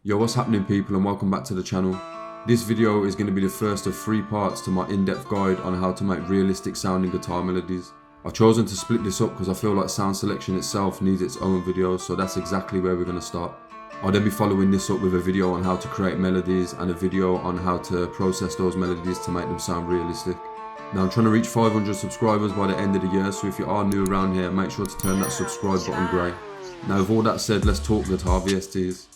Yo, what's happening people, and welcome back to the channel. This video is going to be the first of 3 parts to my in-depth guide on how to make realistic sounding guitar melodies. I've chosen to split this up because I feel like sound selection itself needs its own video, so that's exactly where we're going to start. I'll then be following this up with a video on how to create melodies and a video on how to process those melodies to make them sound realistic. Now I'm trying to reach 500 subscribers by the end of the year, so if you are new around here, make sure to turn that subscribe button grey. Now with all that said, let's talk guitar VSTs.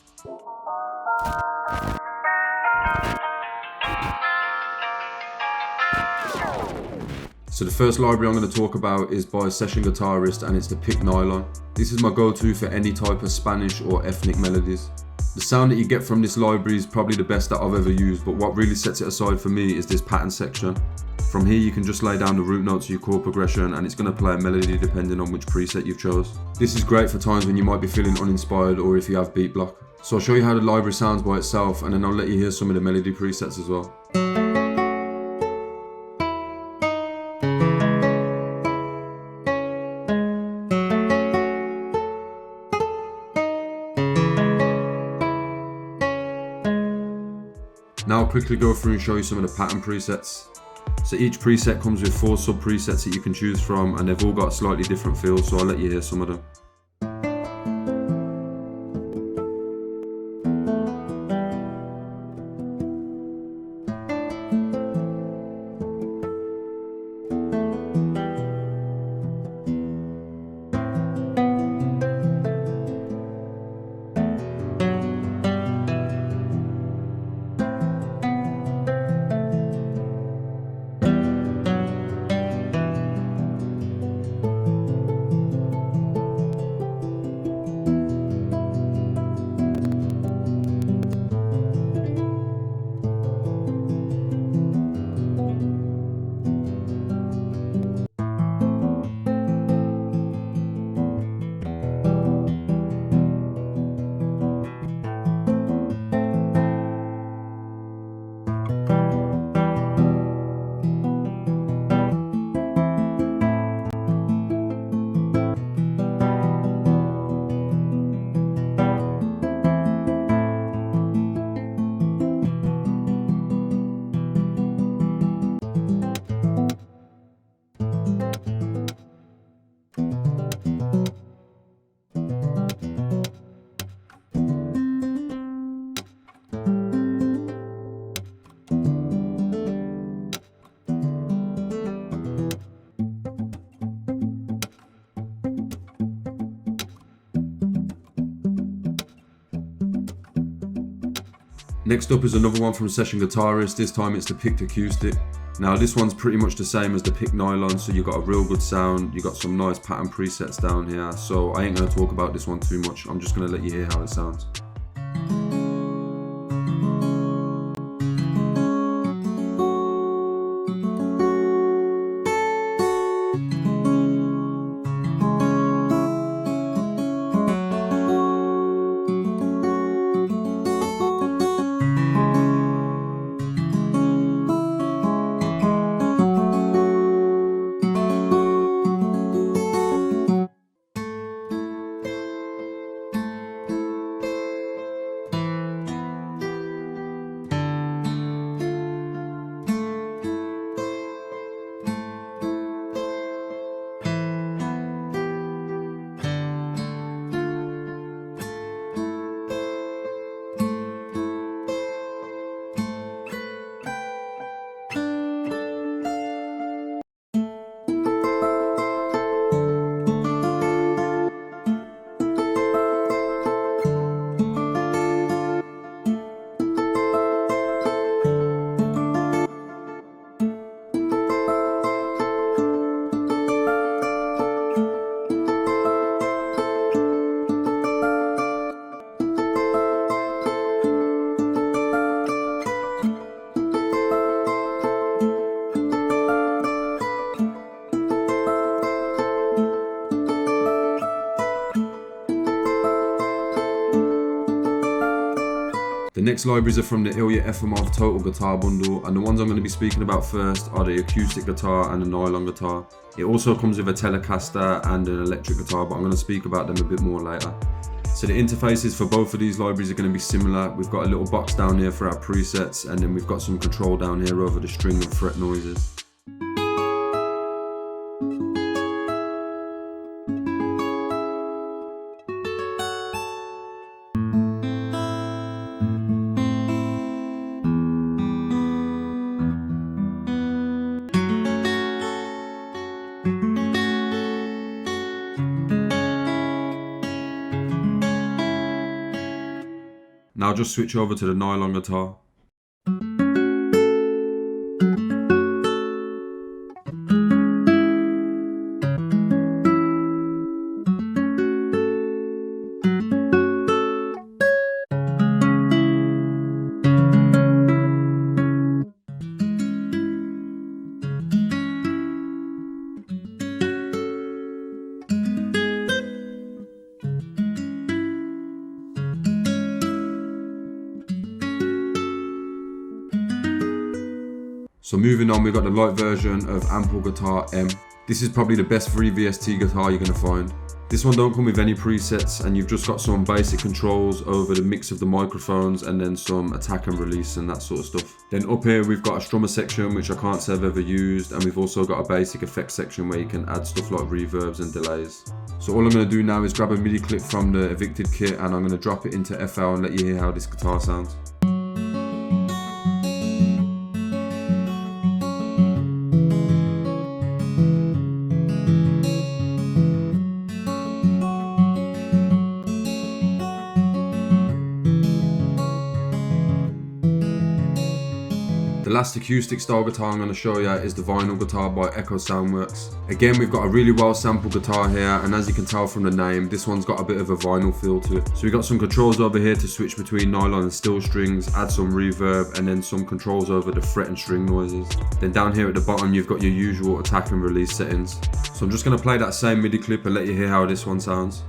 So the first library I'm going to talk about is by a session guitarist, and it's the pick nylon. This is my go-to for any type of Spanish or ethnic melodies. The sound that you get from this library is probably the best that I've ever used, but what really sets it aside for me is this pattern section. From here you can just lay down the root notes of your chord progression and it's going to play a melody depending on which preset you've chose. This is great for times when you might be feeling uninspired or if you have beat block. So I'll show you how the library sounds by itself, and then I'll let you hear some of the melody presets as well. Now I'll quickly go through and show you some of the pattern presets. So each preset comes with 4 sub presets that you can choose from, and they've all got slightly different feels, so I'll let you hear some of them. Next up is another one from Session Guitarist. This time it's the picked acoustic. Now this one's pretty much the same as the pick nylon, so you've got a real good sound, you've got some nice pattern presets down here, so I ain't going to talk about this one too much, I'm just going to let you hear how it sounds. next libraries are from the Ilya Efimov Total Guitar Bundle, and the ones I'm going to be speaking about first are the acoustic guitar and the nylon guitar. It also comes with a Telecaster and an electric guitar, but I'm going to speak about them a bit more later. So the interfaces for both of these libraries are going to be similar. We've got a little box down here for our presets, and then we've got some control down here over the string and fret noises. Now just switch over to the nylon guitar. So moving on, we've got the light version of Ample Guitar M. This is probably the best free VST guitar you're going to find. This one don't come with any presets, and you've just got some basic controls over the mix of the microphones and then some attack and release and that sort of stuff. Then up here we've got a strummer section, which I can't say I've ever used, and we've also got a basic effects section where you can add stuff like reverbs and delays. So all I'm going to do now is grab a MIDI clip from the Evicted kit, and I'm going to drop it into FL and let you hear how this guitar sounds. The last acoustic style guitar I'm going to show you is the vinyl guitar by Echo Soundworks. Again, we've got a really well sampled guitar here, and as you can tell from the name, this one's got a bit of a vinyl feel to it. So we've got some controls over here to switch between nylon and steel strings, add some reverb, and then some controls over the fret and string noises. Then down here at the bottom you've got your usual attack and release settings. So I'm just going to play that same MIDI clip and let you hear how this one sounds.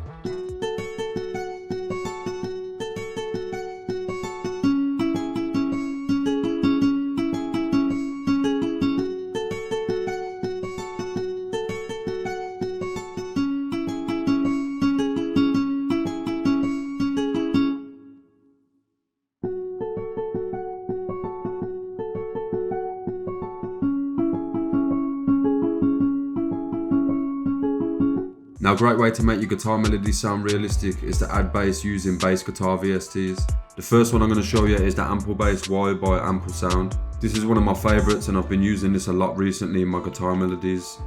Now, a great way to make your guitar melodies sound realistic is to add bass using bass guitar VSTs. The first one I'm going to show you is the Ample Bass Y by Ample Sound. This is one of my favourites, and I've been using this a lot recently in my guitar melodies.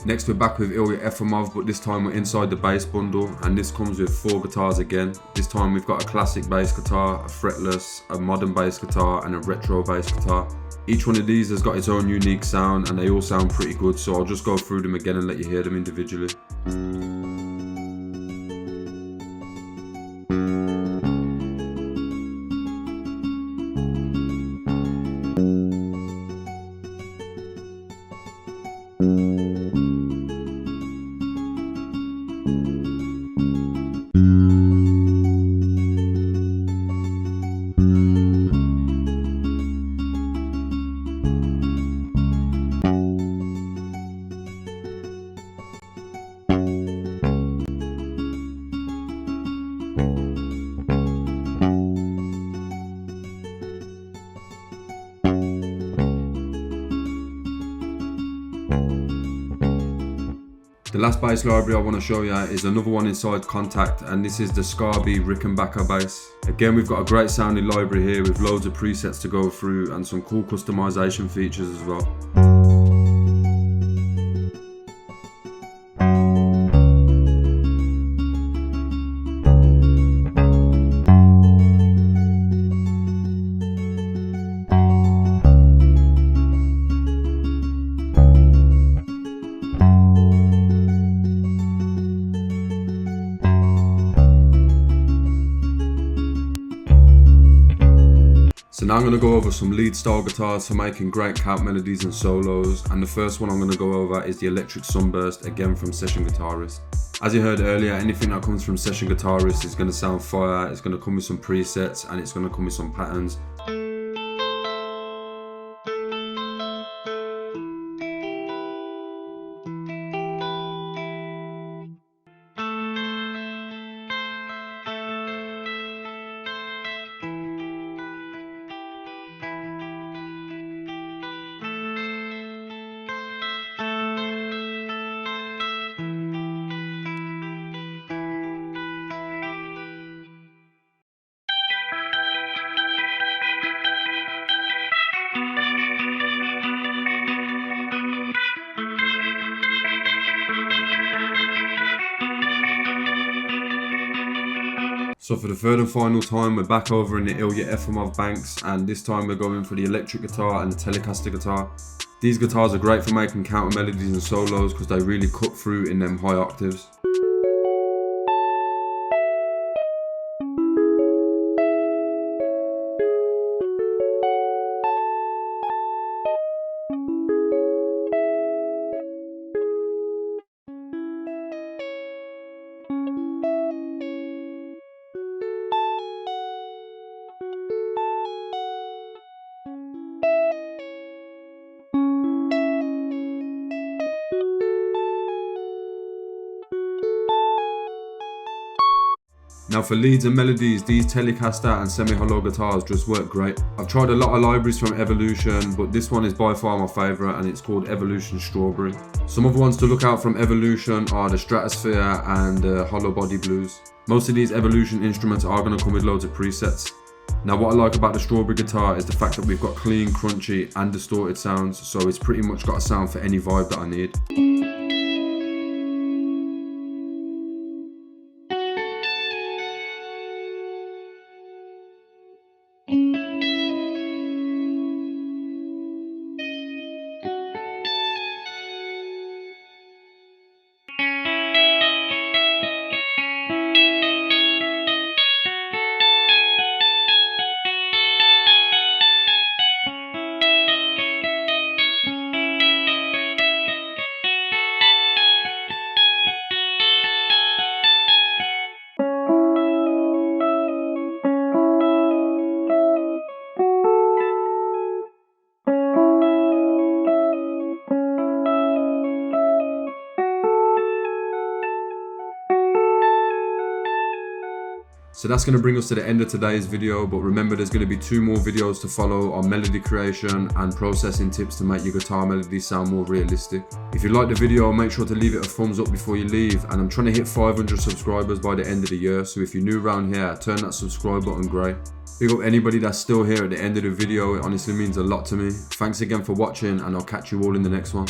Next we're back with Ilya Efimov, but this time we're inside the bass bundle, and this comes with 4 guitars again. This time we've got a classic bass guitar, a fretless, a modern bass guitar, and a retro bass guitar. Each one of these has got its own unique sound, and they all sound pretty good, so I'll just go through them again and let you hear them individually. The last bass library I want to show you is another one inside Contact, and this is the Scarby Rickenbacker bass. Again, we've got a great sounding library here with loads of presets to go through and some cool customization features as well. So now I'm going to go over some lead style guitars for making great count melodies and solos, and the first one I'm going to go over is the Electric Sunburst, again from Session Guitarist. As you heard earlier, anything that comes from Session Guitarist is going to sound fire, it's going to come with some presets and it's going to come with some patterns. So for the third and final time, we're back over in the Ilya Efimov Banks, and this time we're going for the electric guitar and the Telecaster guitar. These guitars are great for making counter melodies and solos because they really cut through in them high octaves. Now for leads and melodies, these Telecaster and semi-hollow guitars just work great. I've tried a lot of libraries from Evolution, but this one is by far my favourite, and it's called Evolution Strawberry. Some other ones to look out from Evolution are the Stratosphere and the Hollow Body Blues. Most of these Evolution instruments are going to come with loads of presets. Now what I like about the Strawberry guitar is the fact that we've got clean, crunchy and distorted sounds, so it's pretty much got a sound for any vibe that I need. So that's going to bring us to the end of today's video, but remember there's going to be 2 more videos to follow on melody creation and processing tips to make your guitar melodies sound more realistic. If you liked the video, make sure to leave it a thumbs up before you leave, and I'm trying to hit 500 subscribers by the end of the year, so if you're new around here, turn that subscribe button grey. Big up anybody that's still here at the end of the video, it honestly means a lot to me. Thanks again for watching, and I'll catch you all in the next one.